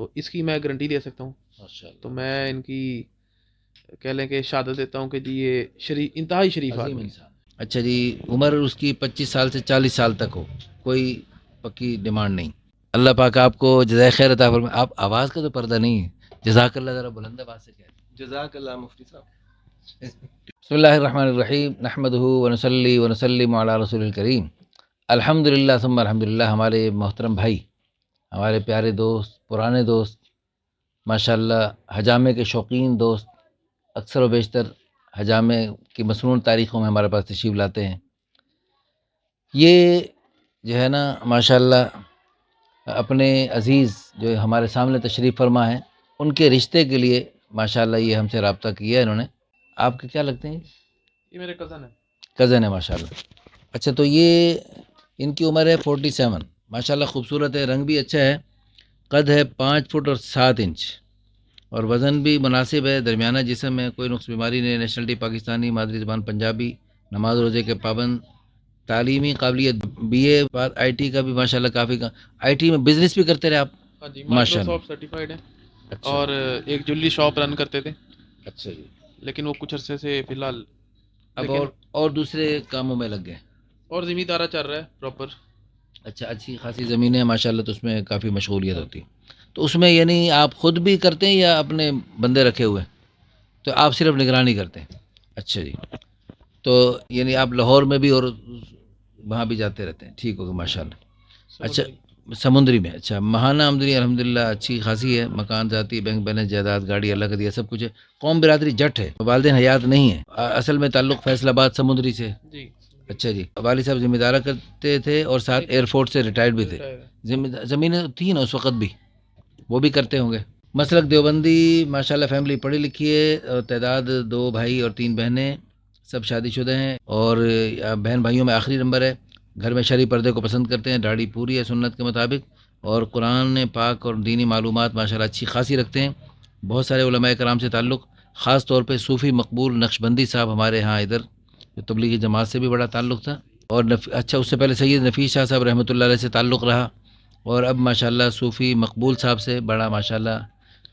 تو اس کی میں گارنٹی دے سکتا ہوں. تو میں ان کی کہہ لیں کہ شہادت دیتا ہوں کہ جی یہ انتہائی شریف عظیم آدمی. انسان. اچھا جی، عمر اس کی 25 سال سے 40 سال تک ہو، کوئی پکی ڈیمانڈ نہیں. اللہ پاک آپ کو جزائے خیر عطا فرمائے. آپ آواز کا تو پردہ نہیں ہے، جزاک اللہ ذرا بلند آواز سے کہہ. جزاک اللہ مفتی صاحب. بسم اللہ الرحمن الرحیم، نحمدہ ونصلی ونسلم علی رسول الکریم. الحمد للہ ثم الحمد للہ. ہمارے محترم بھائی، ہمارے پیارے دوست، پرانے دوست، ماشاء اللہ حجامے کے شوقین دوست، اکثر و بیشتر حجامے کی مسنون تاریخوں میں ہمارے پاس تشریف لاتے ہیں. یہ جو ہے نا ماشاء اللہ اپنے عزیز جو ہمارے سامنے تشریف فرما ہیں، ان کے رشتے کے لیے ماشاء اللہ یہ ہم سے رابطہ کیا ہے انہوں نے. آپ کے کیا لگتے ہیں؟ یہ میرے کزن ہے. کزن ہے ماشاء اللہ. اچھا، تو یہ ان کی عمر ہے 47. ماشاء اللہ خوبصورت ہے، رنگ بھی اچھا ہے، قد ہے 5 فٹ اور 7 انچ، اور وزن بھی مناسب ہے، درمیانہ جسم ہے، کوئی نقص بیماری نہیں. نیشنلٹی پاکستانی، مادری زبان پنجابی، نماز روزے کے پابند، تعلیمی قابلیت بی اے بعد آئی ٹی کا بھی ماشاء اللہ کافی آئی ٹی میں بزنس بھی کرتے رہے آپ؟ ہاں جی، ماشاء اللہ. مائکروسافٹ سرٹیفائڈ ہے. اچھا. اور ایک جویلری شاپ رن کرتے تھے، اچھا جی. لیکن وہ کچھ عرصے سے فی الحال اب لیکن اور دوسرے کاموں میں لگ گئے. اور زمیندارہ چل رہا ہے پراپر. اچھا، اچھی خاصی زمینیں ہیں ماشاء اللہ، تو اس میں کافی مشغولیت ہوتی ہے. تو اس میں یعنی آپ خود بھی کرتے ہیں یا اپنے بندے رکھے ہوئے؟ تو آپ صرف نگرانی کرتے ہیں. اچھا جی. تو یعنی آپ لاہور میں بھی اور وہاں بھی جاتے رہتے ہیں. ٹھیک ہوگا ماشاء اللہ. اچھا، سمندری میں. اچھا، ماہانہ آمدنی الحمدللہ اچھی خاصی ہے، مکان ذاتی، بینک بیلنس، جائیداد، گاڑی اللہ کا دیا، سب کچھ ہے. قوم برادری جٹ ہے، والدین حیات نہیں ہے. اصل میں تعلق فیصل آباد سمندری سے. جی. اچھا جی. والد صاحب ذمہ دارہ کرتے تھے اور ساتھ ایئر فورس سے ریٹائرڈ بھی تھے. زمینیں تھیں نا اس وقت بھی، وہ بھی کرتے ہوں گے. مسلک دیوبندی، ماشاءاللہ فیملی پڑھی لکھی ہے، اور تعداد 2 بھائی اور 3 بہنیں، سب شادی شدہ ہیں، اور بہن بھائیوں میں آخری نمبر ہے. گھر میں شرعی پردے کو پسند کرتے ہیں، داڑھی پوری ہے سنت کے مطابق، اور قرآن پاک اور دینی معلومات ماشاءاللہ اچھی خاصی رکھتے ہیں. بہت سارے علماء کرام سے تعلق، خاص طور پہ صوفی مقبول نقشبندی صاحب ہمارے ہاں ادھر تبلیغی جماعت سے بھی بڑا تعلق تھا. اور اچھا، اس سے پہلے سید نفیس شاہ صاحب رحمۃ اللہ علیہ سے تعلق رہا، اور اب ماشاءاللہ صوفی مقبول صاحب سے بڑا ماشاءاللہ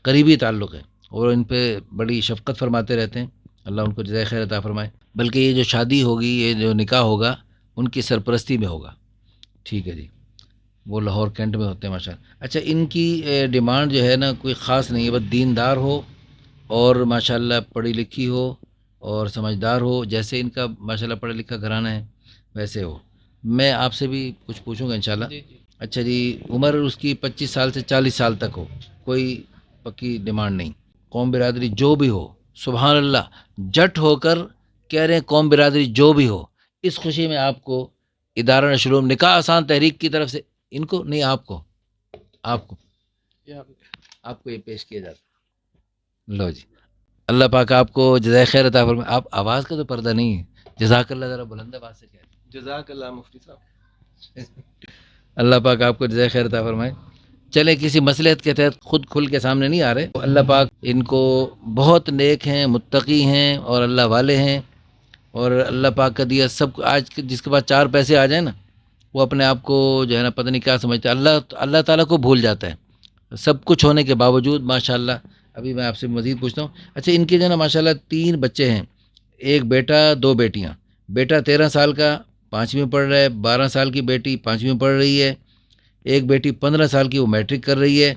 قریبی تعلق ہے، اور ان پہ بڑی شفقت فرماتے رہتے ہیں. اللہ ان کو جزائے خیر عطا فرمائے. بلکہ یہ جو شادی ہوگی، یہ جو نکاح ہوگا، ان کی سرپرستی میں ہوگا. ٹھیک ہے جی. وہ لاہور کینٹ میں ہوتے ہیں ماشاء اللہ. اچھا، ان کی ڈیمانڈ جو ہے نا کوئی خاص نہیں ہے، بس دیندار ہو اور ماشاءاللہ پڑھی لکھی ہو اور سمجھدار ہو. جیسے ان کا ماشاءاللہ پڑھا لکھا گھرانہ ہے ویسے ہو. میں آپ سے بھی کچھ پوچھوں گا انشاءاللہ. جی جی. اچھا جی، عمر اس کی 25 سال سے 40 سال تک ہو، کوئی پکی ڈیمانڈ نہیں. قوم برادری جو بھی ہو، سبحان اللہ، جٹ ہو کر کہہ رہے ہیں قوم برادری جو بھی ہو. اس خوشی میں آپ کو ادارہ نشر نکاح آسان تحریک کی طرف سے ان کو نہیں، آپ کو آپ کو یہ پیش کیا جاتا ہے. لو جی، اللہ پاک آپ کو جزائے خیر عطا فرمائے. آپ آواز کا تو پردہ نہیں ہے، جزاک اللہ ذرا بلند آواز سے کہہ. جزاک اللہ مفتی صاحب. اللہ پاک آپ کو جزائے خیر عطا فرمائے. چلے، کسی مصلحت کے تحت خود کھل کے سامنے نہیں آ رہے. اللہ پاک ان کو بہت نیک ہیں، متقی ہیں اور اللہ والے ہیں، اور اللہ پاک کا دیا سب. آج جس کے پاس 4 پیسے آ جائیں نا، وہ اپنے آپ کو جو ہے نا پتہ نہیں کیا سمجھتا ہے. اللہ تعالیٰ کو بھول جاتا ہے سب کچھ ہونے کے باوجود ماشاءاللہ. ابھی میں آپ سے مزید پوچھتا ہوں. اچھا، ان کے جو ہے نا ماشاءاللہ 3 بچے ہیں، ایک بیٹا 2 بیٹیاں. بیٹا 13 سال کا 5ویں پڑھ رہا ہے، 12 سال کی بیٹی 5ویں پڑھ رہی ہے، ایک بیٹی 15 سال کی وہ میٹرک کر رہی ہے.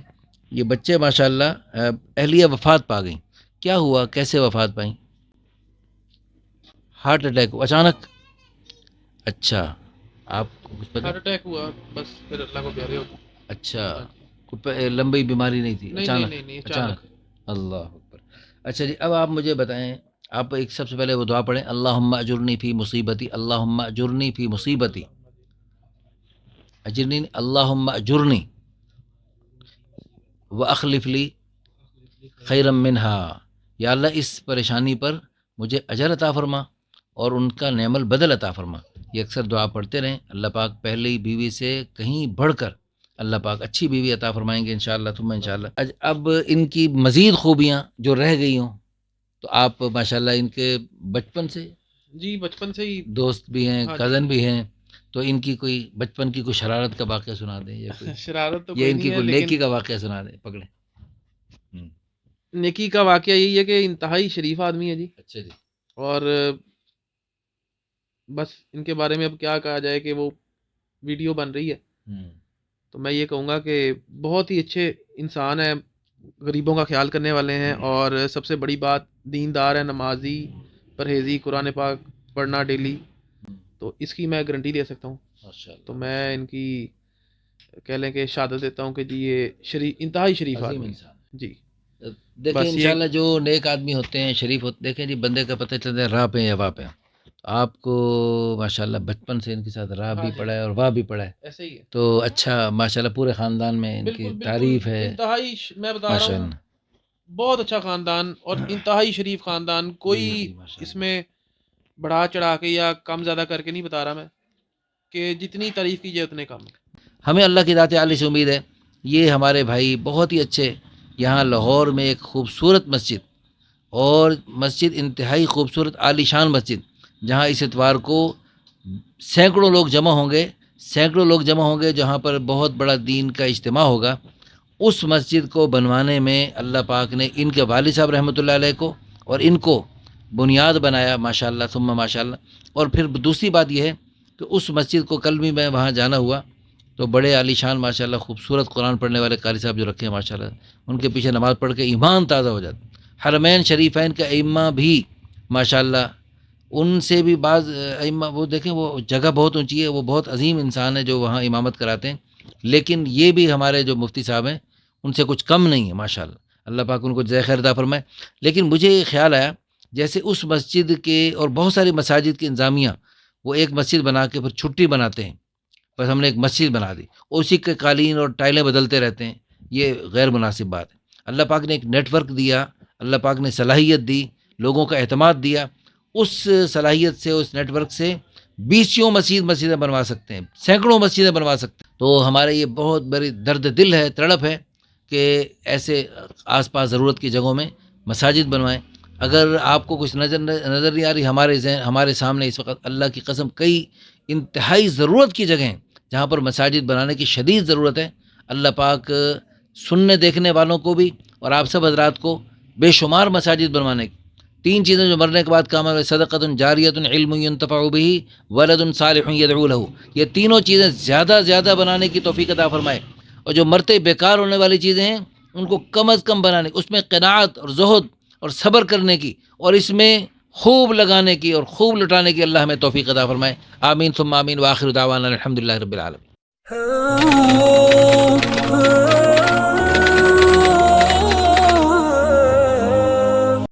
یہ بچے ماشاءاللہ اہلیہ وفات پا گئیں. کیا ہوا، کیسے وفات پائیں؟ ہارٹ اٹیک اچانک؟ اچھا، آپ کو کچھ پتہ؟ ہارٹ اٹیک ہوا، بس پھر اللہ کو پیارے ہو. اچھا، کوئی لمبی بیماری نہیں تھی، نہیں نہیں اچانک؟ نہیں نہیں، اچانک. اللہ اکبر. اچھا جی، اب آپ مجھے بتائیں، آپ ایک سب سے پہلے وہ دعا پڑھیں، اللہم اجرنی فی مصیبتی، اللہم اجرنی فی مصیبتی، اجرنی، اللہم اجرنی واخلف لی خیرا منہا. یا اللہ اس پریشانی پر مجھے اجر عطا فرما اور ان کا نعم البدل عطا فرما. یہ اکثر دعا پڑھتے رہیں. اللہ پاک پہلی بیوی سے کہیں بڑھ کر اللہ پاک اچھی بیوی عطا فرمائیں گے انشاءاللہ ثم انشاءاللہ. اب ان کی مزید خوبیاں جو رہ گئی ہوں، تو آپ ماشاءاللہ ان کے بچپن سے جی بچپن سے ہی دوست بھی ہیں، کزن بھی ہیں، تو ان کی کوئی بچپن کی کوئی شرارت کا واقعہ سنا دیں، یا کوئی شرارت تو یا کوئی ان کی نہیں ہے، کوئی لیکن نیکی کا واقعہ سنا دیں. پکڑیں. نیکی کا واقعہ یہی ہے کہ انتہائی شریف آدمی ہے جی، اچھا جی، اور بس ان کے بارے میں اب کیا کہا جائے کہ وہ ویڈیو بن رہی ہے، تو میں یہ کہوں گا کہ بہت ہی اچھے انسان ہیں، غریبوں کا خیال کرنے والے ہیں، اور سب سے بڑی بات دیندار ہے، نمازی، پرہیزی، قرآن پاک پڑھنا ڈیلی، تو اس کی میں گارنٹی دے سکتا ہوں. تو میں ان کی کہہ لیں کہ شہادت دیتا ہوں کہ جی یہ انتہائی شریف عظیم آدمی انسان. ہے جی. دیکھیں بس یہ انشاءاللہ جو نیک آدمی ہوتے ہیں، شریف ہوتے، دیکھیں جی بندے کا پتہ چلتا ہے راہ پہ یا واہ پہ. آپ کو ماشاءاللہ بچپن سے ان کے ساتھ راہ بھی پڑا ہے اور واہ بھی پڑا ہے، ایسے ہی ہے، تو اچھا ماشاءاللہ پورے خاندان میں ان کی بالکل تعریف ہے انتہائی میں بتا رہا ہوں ماشاءاللہ. بہت اچھا خاندان اور انتہائی شریف خاندان، کوئی جی ماشاءاللہ. اس میں بڑھا چڑھا کے یا کم زیادہ کر کے نہیں بتا رہا میں، کہ جتنی تعریف کیجیے اتنے کم. ہمیں اللہ کی ذات عالی سے امید ہے. یہ ہمارے بھائی بہت ہی اچھے، یہاں لاہور میں ایک خوبصورت مسجد، اور مسجد انتہائی خوبصورت عالی شان مسجد، جہاں اس اتوار کو سینکڑوں لوگ جمع ہوں گے، جہاں پر بہت بڑا دین کا اجتماع ہوگا. اس مسجد کو بنوانے میں اللہ پاک نے ان کے والد صاحب رحمۃ اللہ علیہ کو اور ان کو بنیاد بنایا ماشاءاللہ ثم ماشاءاللہ. اور پھر دوسری بات یہ ہے کہ اس مسجد کو کل بھی میں وہاں جانا ہوا، تو بڑے عالی شان ماشاءاللہ خوبصورت قرآن پڑھنے والے قاری صاحب جو رکھے ہیں ماشاءاللہ، ان کے پیچھے نماز پڑھ کے ایمان تازہ ہو جاتا. حرمین شریفین کا ائمہ بھی ماشاءاللہ، ان سے بھی بعض ائمہ، وہ دیکھیں وہ جگہ بہت اونچی ہے، وہ بہت عظیم انسان ہے جو وہاں امامت کراتے ہیں، لیکن یہ بھی ہمارے جو مفتی صاحب ہیں ان سے کچھ کم نہیں ہے ماشاءاللہ. اللہ پاک ان کو جزائے خیر عطا فرمائے. لیکن مجھے یہ خیال آیا جیسے اس مسجد کے اور بہت ساری مساجد کی انتظامیہ، وہ ایک مسجد بنا کے پھر چھٹی بناتے ہیں، بس ہم نے ایک مسجد بنا دی، اسی کے قالین اور ٹائلیں بدلتے رہتے ہیں، یہ غیر مناسب بات ہے. اللہ پاک نے ایک نیٹ ورک دیا، اللہ پاک نے صلاحیت دی، لوگوں کا اعتماد دیا، اس صلاحیت سے، اس نیٹ ورک سے بیسیوں مسجدیں بنوا سکتے ہیں، سینکڑوں مسجدیں بنوا سکتے ہیں. تو ہمارے یہ بہت بڑی درد دل ہے، تڑپ ہے کہ ایسے آس پاس ضرورت کی جگہوں میں مساجد بنوائیں. اگر آپ کو کچھ نظر نہیں آ رہی، ہمارے سامنے اس وقت اللہ کی قسم کئی انتہائی ضرورت کی جگہیں ہیں جہاں پر مساجد بنانے کی شدید ضرورت ہے. اللہ پاک سننے دیکھنے والوں کو بھی اور آپ سب حضرات کو بے شمار مساجد بنوانے کی. 3 چیزیں جو مرنے کے بعد کام ہے: صدقۃ جاریۃ، علم ينتفع به، ولد صالح يدعو له. یہ تینوں چیزیں زیادہ بنانے کی توفیق عطا فرمائے، اور جو مرتے بیکار ہونے والی چیزیں ہیں ان کو کم از کم بنانے، اس میں قناعت اور زہد اور صبر کرنے کی، اور اس میں خوب لگانے کی اور خوب لٹانے کی اللہ ہمیں توفیق عطا فرمائے. آمین ثم آمین، وآخر دعوانا الحمدللہ رب العالمین.